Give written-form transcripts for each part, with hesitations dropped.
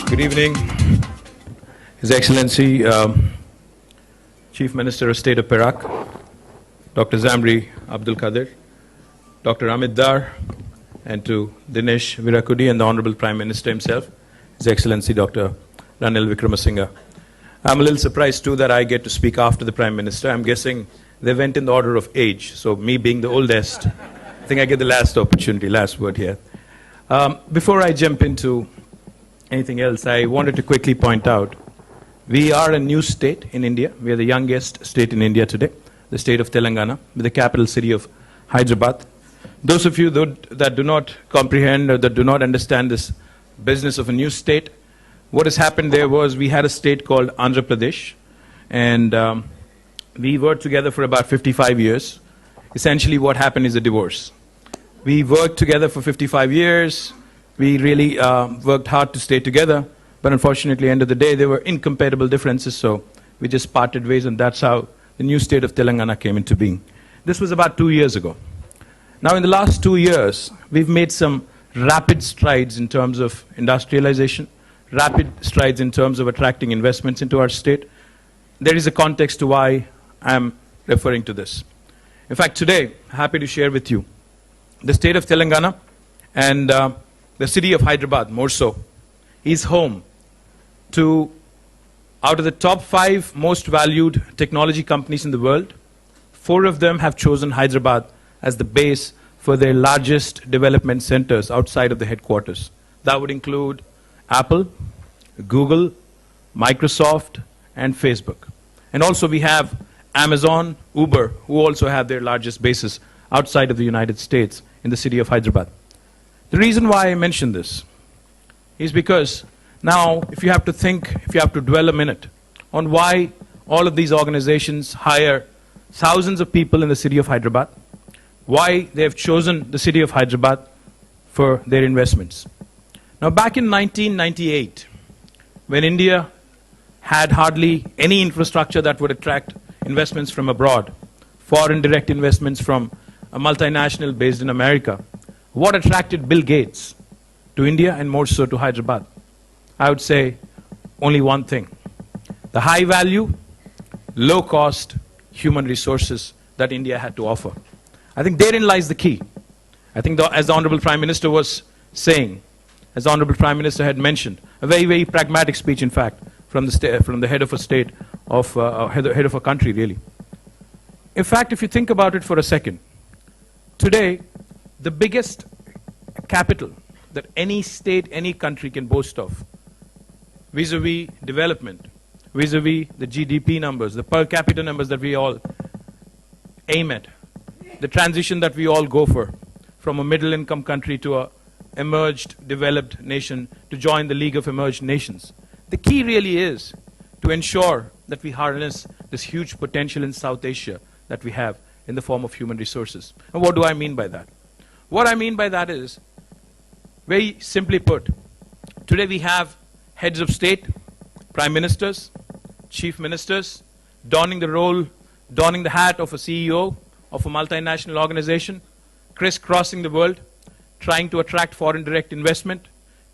Good evening, His Excellency Chief Minister of State of Perak, Dr. Zamri Abdul Kadir, Dr. Amit Dar, and to Dinesh Virakudi and the Honorable Prime Minister himself, His Excellency Dr. Ranil Wickramasinghe. I'm a little surprised too that I get to speak after the Prime Minister. I'm guessing they went in the order of age, so me being the oldest, I think I get the last opportunity, last word here. Before I jump into anything else, I wanted to quickly point out, we are a new state in India. We are the youngest state in India today, the state of Telangana, with the capital city of Hyderabad. Those of you that do not comprehend or that do not understand this business of a new state, what has happened there was we had a state called Andhra Pradesh, and we were together for about 55 years. Essentially what happened is a divorce. We worked together for 55 years. We really worked hard to stay together, but unfortunately, at the end of the day, there were incompatible differences, so we just parted ways, and that's how the new state of Telangana came into being. This was about 2 years ago. Now, in the last 2 years, we've made some rapid strides in terms of industrialization, rapid strides in terms of attracting investments into our state. There is a context to why I'm referring to this. In fact, today, happy to share with you, the state of Telangana and the city of Hyderabad, more so, is home to, out of the top 5 most valued technology companies in the world, 4 of them have chosen Hyderabad as the base for their largest development centers outside of the headquarters. That would include Apple, Google, Microsoft, and Facebook. And also we have Amazon, Uber, who also have their largest bases outside of the United States in the city of Hyderabad. The reason why I mention this is because now if you have to think, if you have to dwell a minute on why all of these organizations hire thousands of people in the city of Hyderabad, why they have chosen the city of Hyderabad for their investments. Now back in 1998, when India had hardly any infrastructure that would attract investments from abroad, foreign direct investments from a multinational based in America, what attracted Bill Gates to India and more so to Hyderabad? I would say only one thing: the high value, low cost human resources that India had to offer. I think therein lies the key. I think as the Honorable Prime Minister was saying, as the Honorable Prime Minister had mentioned, a very, very pragmatic speech, in fact, from the head of a state, head of a country, really. In fact, if you think about it for a second, today, the biggest capital that any state, any country can boast of, vis-a-vis development, vis-a-vis the GDP numbers, the per capita numbers that we all aim at, the transition that we all go for, from a middle-income country to a emerged, developed nation to join the League of Emerged Nations. The key really is to ensure that we harness this huge potential in South Asia that we have in the form of human resources. And what do I mean by that? What I mean by that is, very simply put, today we have heads of state, prime ministers, chief ministers, donning the hat of a CEO of a multinational organization, crisscrossing the world, trying to attract foreign direct investment,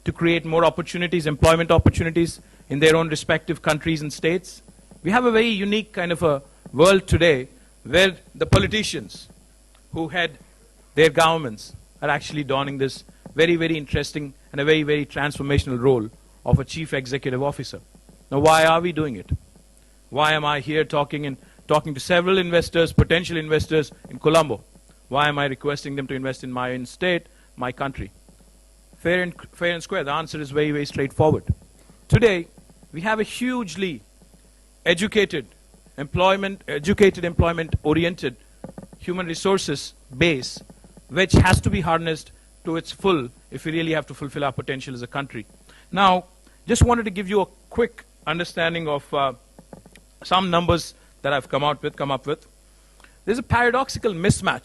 to create more opportunities, employment opportunities in their own respective countries and states. We have a very unique kind of a world today where the politicians who head their governments are actually donning this very, very interesting and a very, very transformational role of a chief executive officer. Now, why are we doing it? Why am I here talking to several investors, potential investors in Colombo? Why am I requesting them to invest in my own state, my country? Fair and square. The answer is very, very straightforward. Today, we have a hugely educated, employment-oriented human resources base, which has to be harnessed to its full if we really have to fulfill our potential as a country. Now, just wanted to give you a quick understanding of some numbers that I've come up with. There's a paradoxical mismatch